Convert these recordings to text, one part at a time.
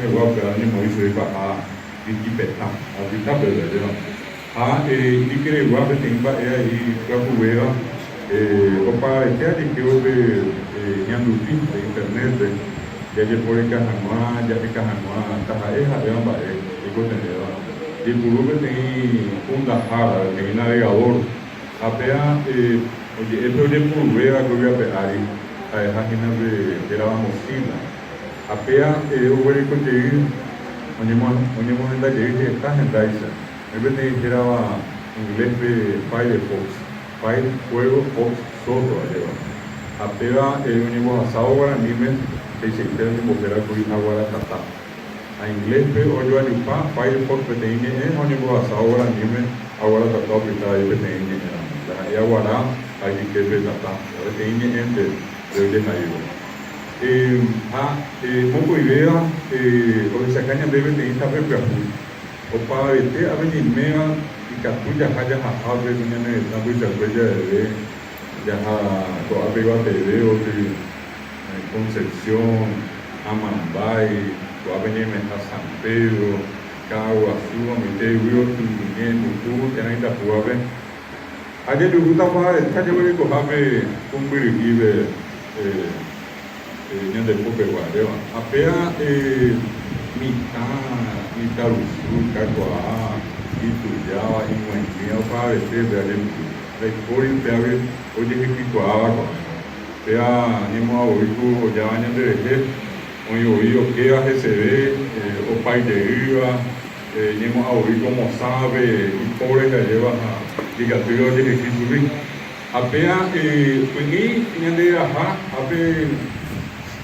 Guapa, ni mo iso iba a Wikipedia, a Wikipedia. E que guapa tem ba e capoeira opa que é que houve nyando pin da internet ya je por que hanwa ya que hanwa ta é uma e gotendera. E por tem funda hara, tem navegador. Apea oye, esto de prueba que voy a pegar a página de la Mozilla. Apea over conseguir onde mo que está en Daisa. Eu tenho que era inglês de Firefox software allá. Apea onde mo asao para anime que se queda de mover a coisa agora tá. A inglês pe olho ali pa Firefox tem onde mo asao para anime agora tá top tá aí tem e agora a gente quer tá. Agora tem gente de naio. Muko idea, o se caña debe de estar preparado. O para este a venir mea y captura haya a ver una ne na buja buja de ya to apego de o de Concepción, Amambay, to a venir a San Pedro, Cagua, Suba, Mite, Rio, Tunguien, Mutu, que ainda puave. Ayer yo gusta para esta yo voy a coger un birigive nyande pope guareva apea mita rusu kakwa itujawa imwengia para este de alem la historia peave oye que kwava kwa pea nimo oiku ya nyande de oyo que a receber o pai de riva nimo oiku como sabe y pobre que lleva diga tú oye que subir apea pues nyande aha ape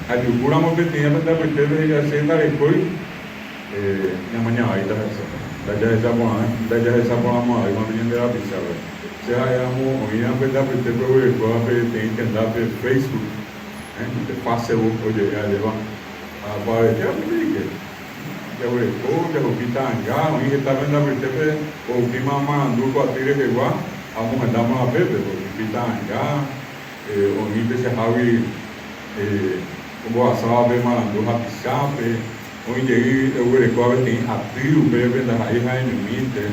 ayukuramo que tenía para dar ustedes ya se da después ya mañana ahí está ya esa vamos ahí cuando viene la pizza se hayamos hoy ya verdad que usted puede tener que andar por Facebook de Facebook oye ya lleva para ya me dije ya voy ya lo quitan ya hoy está viendo que usted o mi mamá anduvo a tire que va vamos a andar más a ver pero quitan ya hoy se Javi como asaba mandou rapichape onde aí eu recordo tem abril bebe da raiz no mite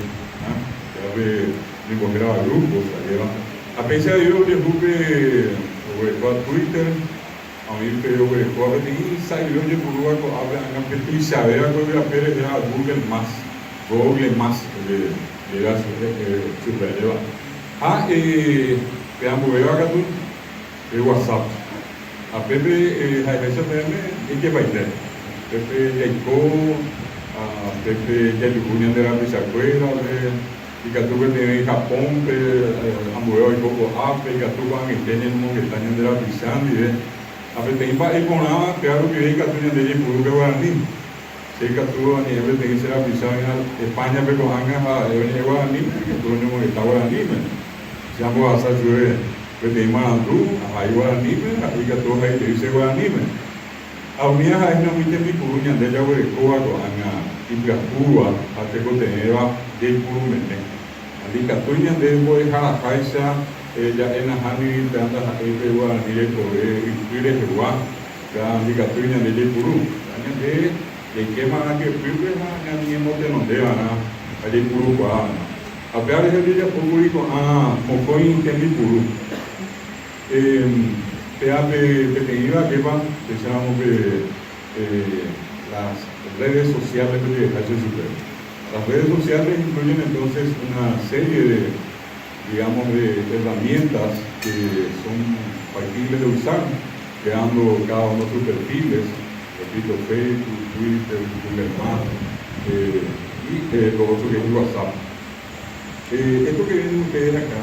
sabe me morreu a grupo sabe a pensar eu derrube o Twitter aí eu recordo tem saiu de por com a petrícia era que eu apere já Google Maps de lá super leva veamos eu agora do WhatsApp a Pepe essa PM e que vai ter Pepe Jacob Pepe Jacob de la Bisacuera e que tu tem em Japão a mulher e pouco ape que tu vai entender no que está de la Bisandi a Pepe tem para ir com lá claro que aí que tu tem de por que vai ali sei que tu nem ele tem que ser a Bisandi Espanha pe com hanga eu nem vai ali que tu não está ali já vou a saber Porque mandu aí o anime, aí que tô aí esse o anime. A minha aí não me tem purunya de já o recoa do anga Ibirapua até que tenha de purumene. Ali que tunya de boi hara caixa já é na hani tanda aí o anime por ir rewa já ali que tunya de puru. Anya de que mana que pibe na minha mote não deu na ali puru qua. A pior é que já puru com mocoi tem puru. PAP pequeña que va, que se llama las redes sociales de Jesús Super. Las redes sociales incluyen entonces una serie de, digamos, de herramientas que son factibles de usar, creando cada uno de sus perfiles, repito, Facebook, Twitter, Google Maps y lo otro que es WhatsApp. Esto que ven ustedes acá,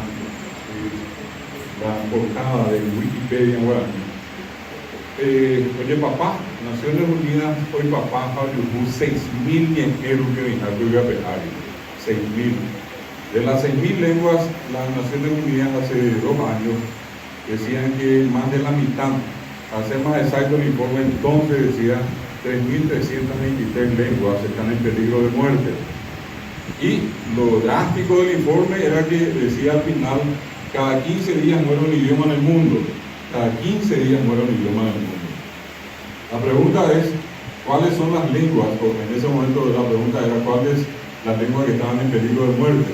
la portada de Wikipedia en guaraní. Oye, papá, Naciones Unidas, hoy papá, Fabio, 6.000 ñejeros que vienen a pegar. 6.000. De las 6.000 lenguas, las Naciones Unidas hace 2 años decían que más de la mitad, hace más exacto el informe, entonces decía 3.323 lenguas están en peligro de muerte. Y lo drástico del informe era que decía al final, cada 15 días muere un idioma en el mundo. Cada 15 días muere un idioma en el mundo. La pregunta es, ¿cuáles son las lenguas? Porque en ese momento la pregunta era ¿cuáles las lenguas que estaban en peligro de muerte?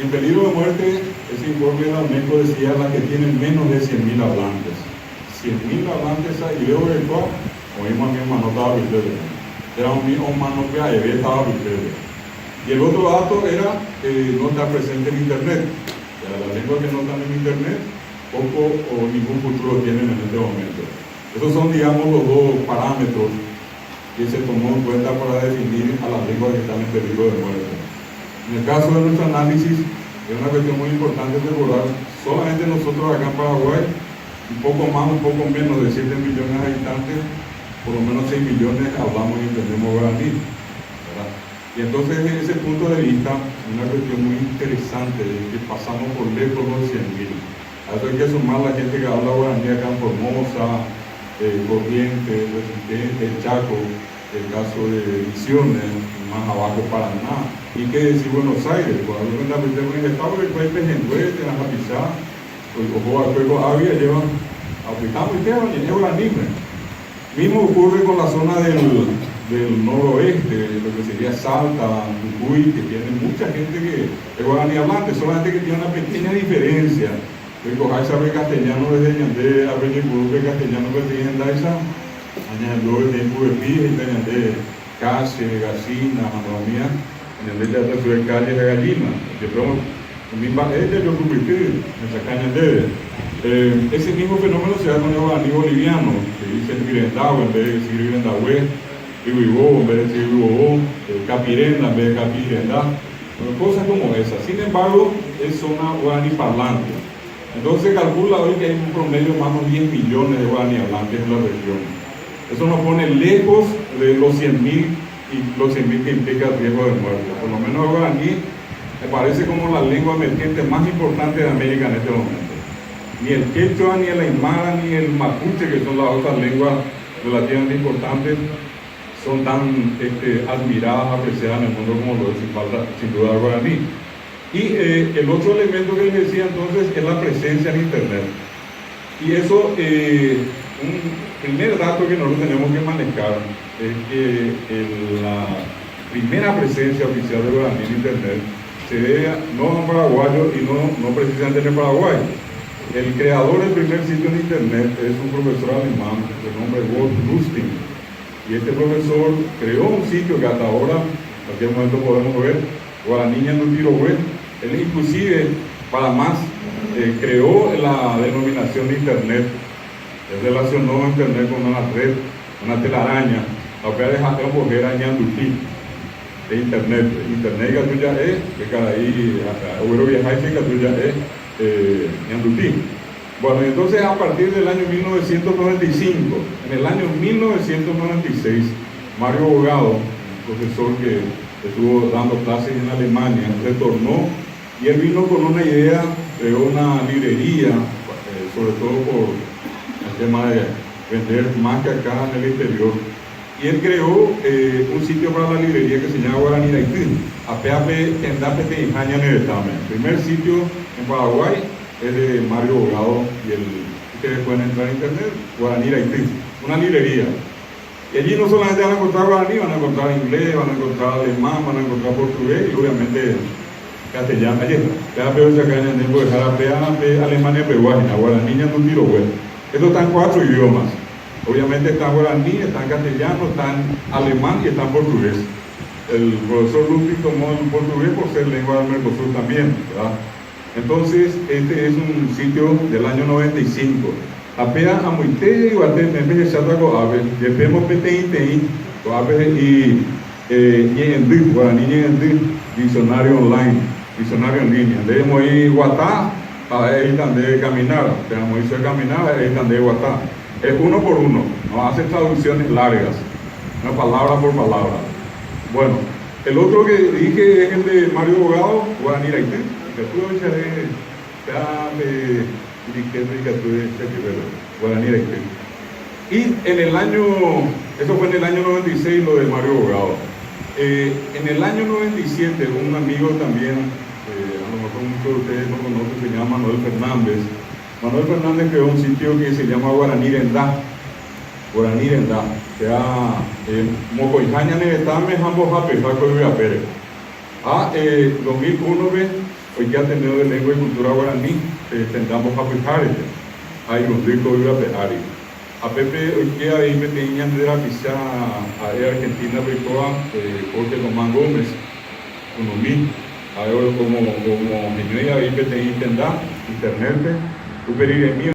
En peligro de muerte, ese informe de la UNESCO decía las que tienen menos de 100.000 hablantes. 100.000 hablantes y luego de todo, como vimos a mi hermano estaba ustedes. Era un humano que estaba ustedes. Y el otro dato era no estar presente en Internet. O sea, las lenguas que no están en Internet, poco o ningún futuro tienen en este momento. Esos son, digamos, los dos parámetros que se tomó en cuenta para definir a las lenguas que están en peligro de muerte. En el caso de nuestro análisis, es una cuestión muy importante de recordar, solamente nosotros acá en Paraguay, un poco más, un poco menos de 7 millones de habitantes, por lo menos 6 millones hablamos y entendemos guaraní, ¿verdad? Y entonces, desde ese punto de vista, una cuestión muy interesante es que pasamos por lejos los 100.000. A eso hay que sumar la gente que habla guaraní acá en Formosa, Corrientes, Resistente, Chaco, el caso de Misiones, más abajo Paraná, y que decir Buenos Aires, cuando en el estado del país en Huete, en la Japizá, o había llevan, aplicamos y llevan y llevan anime. Mismo ocurre con la zona del noroeste, lo que sería Salta, Jujuy, que tiene mucha gente que es guaraní hablante, solamente que tiene una pequeña diferencia. Recoger sabe castellano desde Ñandé, aprender de castellano desde Ñandaisa, añadió el tiempo de pie, y añade case, gallina, manomía, en el de la ciudad de calle de gallina, que pronto, yo convertí en esa caña de ese mismo fenómeno se da con el guaraní boliviano, que dice Grendao en vez de decir Grendahue, Ibuibó en vez de decir Ibuibó, Capirenda en vez de Capirenda, cosas como esas. Sin embargo, es zona guaraní parlante. Entonces se calcula hoy que hay un promedio de más o menos 10 millones de guaraní hablantes en la región. Eso nos pone lejos de los 100.000 y los 100.000 que implica el riesgo de muerte. Por lo menos el guaraní me parece como la lengua emergente más importante de América en este momento. Ni el quechua, ni el aymara, ni el mapuche, que son las otras lenguas relativamente importantes, son tan admiradas, apreciadas en el mundo como lo es sin duda el guaraní. Y el otro elemento que les decía entonces es la presencia en Internet. Y eso, un primer dato que nosotros tenemos que manejar es que la primera presencia oficial de guaraní en Internet se debe no a un paraguayo y no precisamente en el Paraguay. El creador del primer sitio en Internet es un profesor alemán de nombre Wolf Lustig. Y este profesor creó un sitio que hasta ahora, en cualquier momento podemos ver, Guaraní Ñandutiro Web. Él inclusive, para más, creó la denominación de Internet. Él relacionó Internet con una red, una telaraña, la que deja de mujer a Ñandutí de Internet. Internet que tuya es, que cada ahí, hubo viajar que tuya es Ñandutí. Bueno, entonces a partir del año 1995, en el año 1996, Mario Bogado, un profesor que estuvo dando clases en Alemania, retornó y él vino con una idea de una librería, sobre todo por el tema de vender más que acá en el interior. Y él creó un sitio para la librería que se llama Guaraní Raití, Apeape Tendape Teijaña Neretame. El primer sitio en Paraguay es de Mario Bogado y ustedes pueden entrar en internet, Guaraní Raití, una librería. Y allí no solamente van a encontrar guaraní, van a encontrar inglés, van a encontrar alemán, van a encontrar portugués y obviamente castellano. Ayer, ya veo esa caña de dejar Alemania, Peruana, guaraní, Ñandutiro Web. Estos están 4 idiomas. Obviamente está guaraní, está en castellano, está en alemán y está en portugués. El profesor Ludwig tomó el portugués por ser lengua del Mercosur también, ¿verdad? Entonces, este es un sitio del año 95. Apea a muite y guate me chata ko ave, depemos PTI, ko ave y ñendi, guaraní ñendi, diccionario online, diccionario en línea. Debemos ir guatá, ahí están de caminar, tenemos que caminar, ahí están de guatá. Es uno por uno, no hace traducciones largas, una palabra por palabra. Bueno, el otro que dije es el de Mario Bogado, Guaraní Raití, que tú echaré, Guaraní Raití. Y en el año, eso fue en el año 96 lo de Mario Bogado. En el año 97 un amigo también, a lo mejor muchos de ustedes no conocen, se llama Manuel Fernández. Manuel Fernández creó un sitio que se llama Guaraní Rendá. Guaraní Rendá. Mocoijaña Nevetame, ambos Jape, Jaco y Pérez. 2001, hoy ya tenido de lengua y cultura guaraní, tendamos Jape Jare, hay un rico y Ari. A Pepe, hoy que hay pequeñas de la pizza a Argentina, Ricoa, Jorge Román Gómez, Unomí, ahora como Miñuya, ahí pequeña internet, Uperir mío.